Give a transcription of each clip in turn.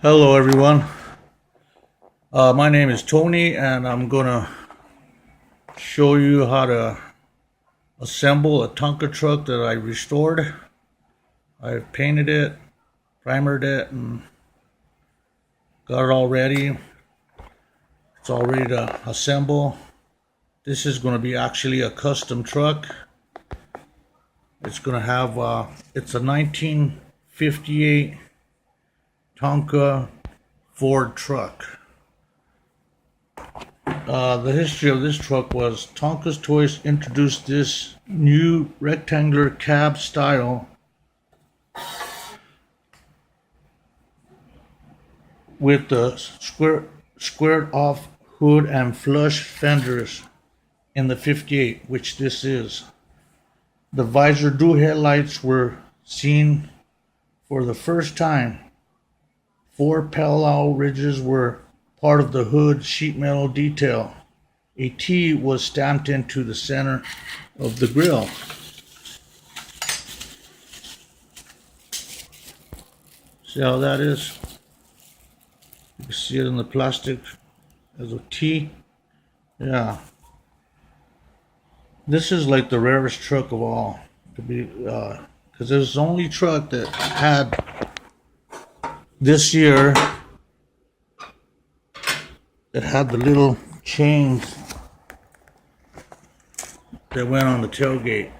Hello everyone. My name is Tony and I'm gonna show you how to assemble a Tonka truck that I restored. I've painted it, primered it, and got it all ready. It's all ready to assemble. This is going to be actually a custom truck. It's going to have it's a 1958 Tonka Ford truck. The history of this truck was Tonka's Toys introduced this new rectangular cab style with the squared off hood and flush fenders in the 58, which this is. The visor dual headlights were seen for the first time. 4 parallel ridges were part of the hood sheet metal detail. A T was stamped into the center of the grille. See how that is? You can see it in the plastic as a T. Yeah. This is like the rarest truck of all to be, because it was the only truck that had this year that had the little chains that went on the tailgate.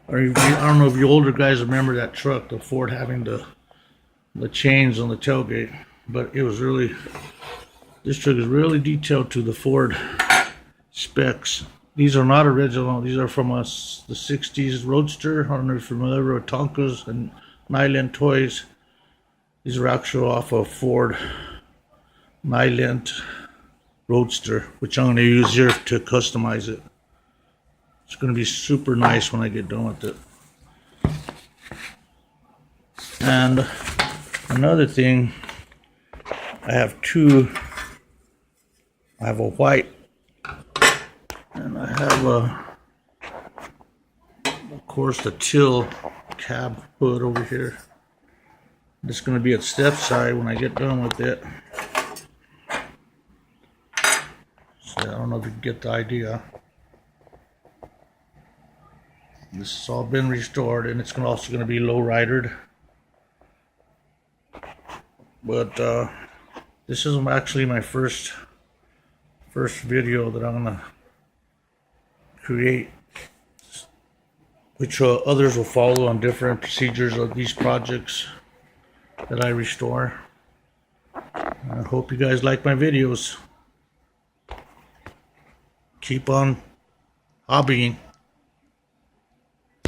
Or I don't know if you older guys remember that truck, the Ford having the chains on the tailgate. But it was really, this truck is really detailed to the Ford specs. These are not original. These are from the 60s Roadster. I don't know if you're familiar with Tonkas and Nyland toys. These are actually off a Ford Nyland Roadster, which I'm going to use here to customize it. It's going to be super nice when I get done with it. And another thing, I have a white and I have of course, the teal cab hood over here. It's going to be at step side when I get done with it. So I don't know if you can get the idea. This has all been restored, and it's also going to be low ridered. But this is actually my first video that I'm going to create, which others will follow on different procedures of these projects that I restore. I hope you guys like my videos. Keep on hobbying.